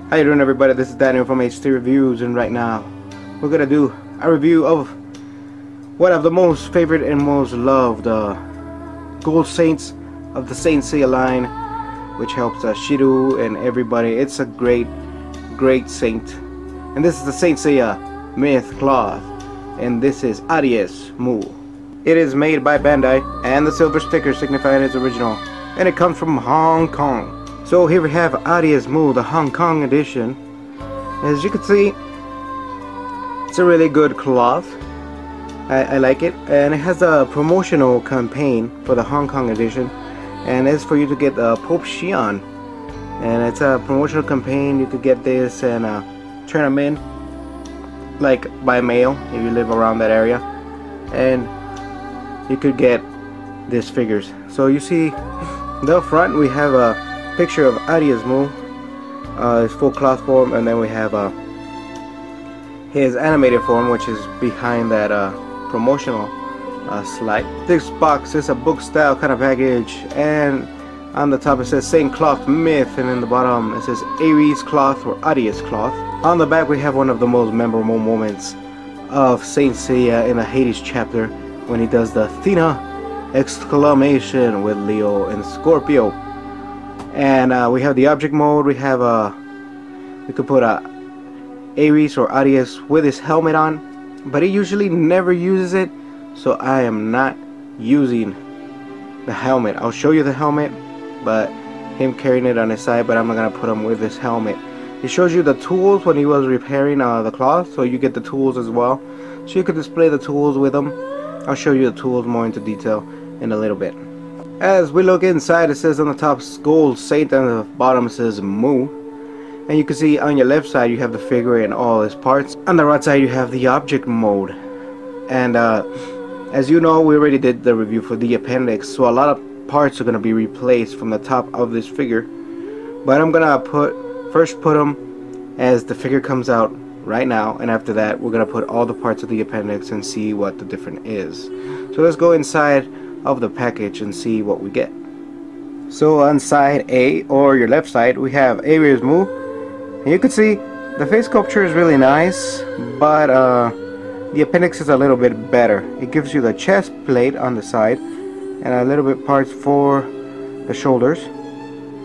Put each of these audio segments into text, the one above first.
How you doing, everybody? This is Daniel from HT Reviews, and right now we're gonna do a review of one of the most favorite and most loved gold saints of the Saint Seiya line, which helps Shiru and everybody. It's a great saint, and this is the Saint Seiya myth cloth, and this is Aries Mu. It is made by Bandai, and the silver sticker signifying its original, and it comes from Hong Kong. So here we have Aries Mu, the Hong Kong edition. As you can see, it's a really good cloth. I like it, and it has a promotional campaign for the Hong Kong edition, and it's for you to get Pope Xian, and it's a promotional campaign. You could get this and turn them in like by mail if you live around that area, and you could get these figures. So you see the front, we have a picture of Aries Mu, his full cloth form, and then we have his animated form, which is behind that promotional slide. This box is a book style kind of package, and on the top it says Saint Cloth Myth, and in the bottom it says Aries Cloth or Aries Cloth. On the back we have one of the most memorable moments of Saint Seiya in the Hades chapter, when he does the Athena exclamation with Leo and Scorpio. And we have the object mode. We have we could put Aries or Aries with his helmet on, but he usually never uses it, so I am not using the helmet. I'll show you the helmet, but him carrying it on his side, but I'm not gonna put him with his helmet. He shows you the tools when he was repairing the cloth, so you get the tools as well, so you could display the tools with him. I'll show you the tools more into detail in a little bit. As we look inside, it says on the top Gold Saint, and on the bottom it says Mu. And you can see on your left side you have the figure and all its parts. On the right side you have the object mode. And as you know, we already did the review for the appendix, so a lot of parts are going to be replaced from the top of this figure. But I'm going to first put them as the figure comes out right now, and after that we're going to put all the parts of the appendix and see what the difference is. So let's go inside of the package and see what we get. So on side A, or your left side, we have Aries Mu, and you can see the face sculpture is really nice, but the appendix is a little bit better. It gives you the chest plate on the side and a little bit parts for the shoulders.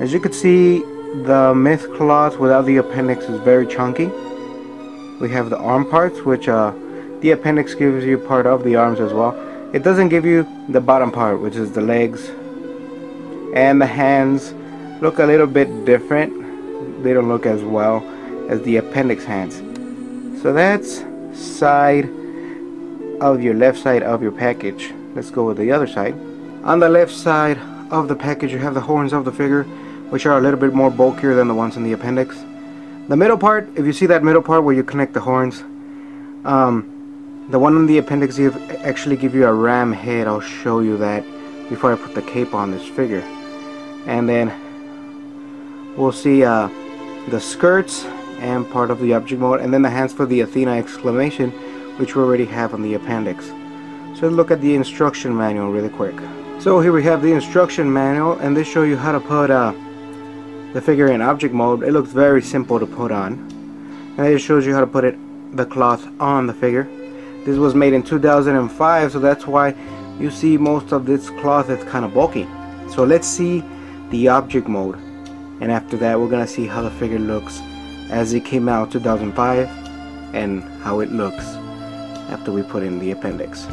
As you can see, the myth cloth without the appendix is very chunky. We have the arm parts, which the appendix gives you part of the arms as well. It doesn't give you the bottom part, which is the legs, and the hands look a little bit different. They don't look as well as the appendix hands. So that's side of your left side of your package. Let's go with the other side. On the left side of the package you have the horns of the figure, which are a little bit more bulkier than the ones in the appendix. The middle part, if you see that middle part where you connect the horns, the one in the appendix actually give you a ram head. I'll show you that before I put the cape on this figure. And then we'll see the skirts and part of the object mode, and then the hands for the Athena exclamation, which we already have on the appendix. So look at the instruction manual really quick. So here we have the instruction manual, and they show you how to put the figure in object mode. It looks very simple to put on, and it shows you how to put the cloth on the figure. This was made in 2005, so that's why you see most of this cloth is kind of bulky. So let's see the object mode, and after that we're gonna see how the figure looks as it came out 2005 and how it looks after we put in the appendix.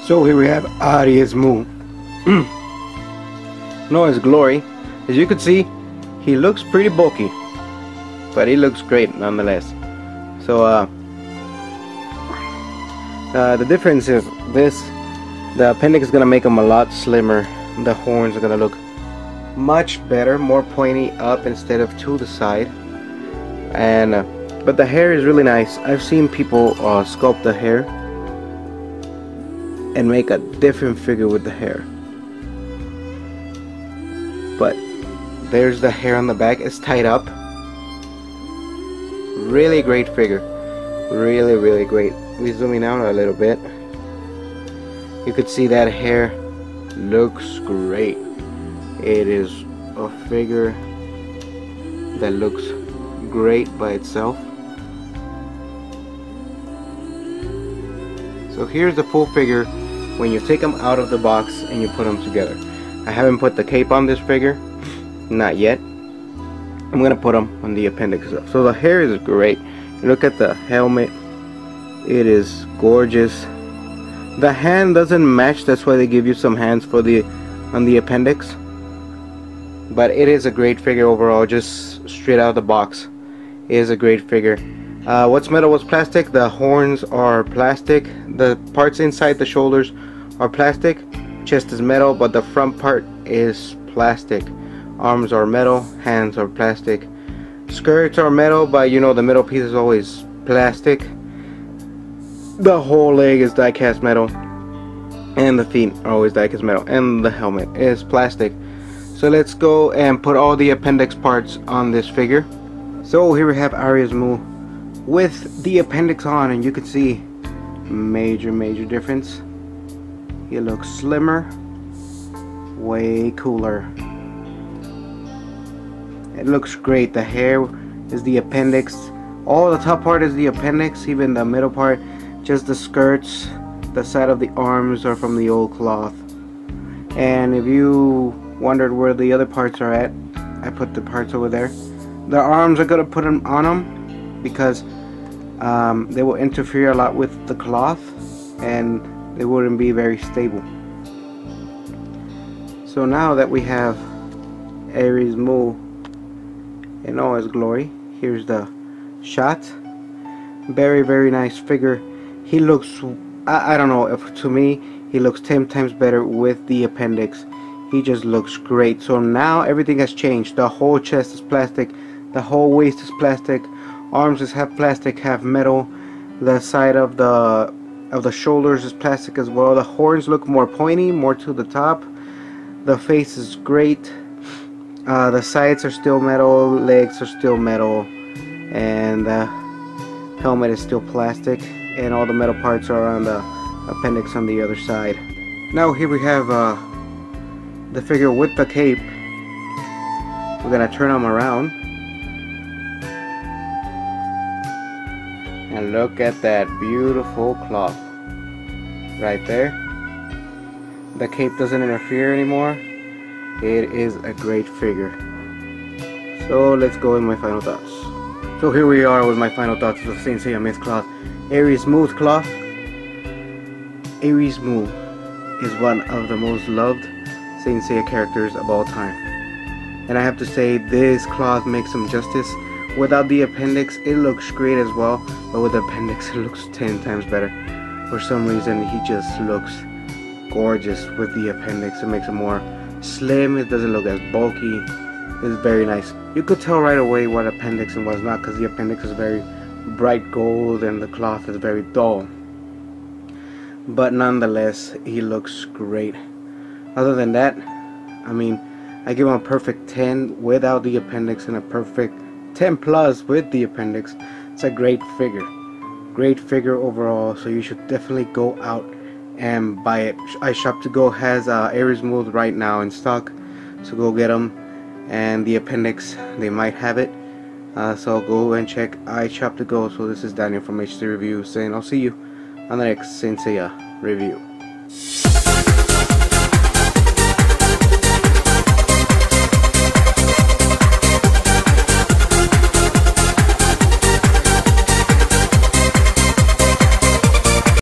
So here we have Aries Mu. No, his glory. As you can see, he looks pretty bulky, but he looks great nonetheless. So the difference is this: the appendix is gonna make him a lot slimmer the horns are gonna look much better, more pointy up instead of to the side. And but the hair is really nice. I've seen people sculpt the hair and make a different figure with the hair. But there's the hair on the back. It's tied up. Really great figure. Really great. We're zooming out a little bit. You could see that hair looks great. It is a figure that looks great by itself. So here's the full figure when you take them out of the box and you put them together. I haven't put the cape on this figure, not yet. I'm gonna put them on the appendix. So the hair is great. Look at the helmet. It is gorgeous. The hand doesn't match, that's why they give you some hands for on the appendix. But it is a great figure overall, just straight out of the box. It is a great figure. What's metal, what's plastic? The horns are plastic. The parts inside the shoulders are plastic. Chest is metal, but the front part is plastic. Arms are metal, hands are plastic. Skirts are metal, but you know the middle piece is always plastic. The whole leg is die cast metal, and the feet are always die cast metal, and the helmet is plastic. So let's go and put all the appendix parts on this figure. So here we have Aries Mu with the appendix on, and you can see major difference. He looks slimmer, way cooler. It looks great. The hair is the appendix. All the top part is the appendix, even the middle part. Just the skirts, the side of the arms are from the old cloth. And if you wondered where the other parts are at, I put the parts over there. The arms are gonna put them on them because they will interfere a lot with the cloth and they wouldn't be very stable. So now that we have Aries Mu in all his glory, here's the shot. Very nice figure. He looks, I don't know, if to me he looks 10 times better with the appendix. He just looks great. So now everything has changed. The whole chest is plastic, the whole waist is plastic, arms is half plastic, half metal. The side of the shoulders is plastic as well. The horns look more pointy, more to the top. The face is great. The sides are still metal, legs are still metal, and the helmet is still plastic, and all the metal parts are on the appendix on the other side. Now here we have the figure with the cape. We're gonna turn him around and look at that beautiful cloth right there. The cape doesn't interfere anymore. It is a great figure. So let's go with my final thoughts. So here we are with my final thoughts of the Seiya Myth cloth. Aries Mu cloth. Aries Mu is one of the most loved Seiya characters of all time. And I have to say, this cloth makes him justice. Without the appendix, it looks great as well, but with the appendix, it looks 10 times better. For some reason, he just looks gorgeous with the appendix. It makes him more slim. It doesn't look as bulky. It's very nice. You could tell right away what appendix and what's not, because the appendix is very bright gold and the cloth is very dull. But nonetheless, he looks great. Other than that, I mean, I give him a perfect 10 without the appendix and a perfect 10 plus with the appendix. It's a great figure. Great figure overall, so you should definitely go out and buy it. iShop2Go has Aries Mu right now in stock, so go get them. And the appendix, they might have it, so go and check iShop2Go. So this is Daniel from HC Review saying I'll see you on the next Seiya review.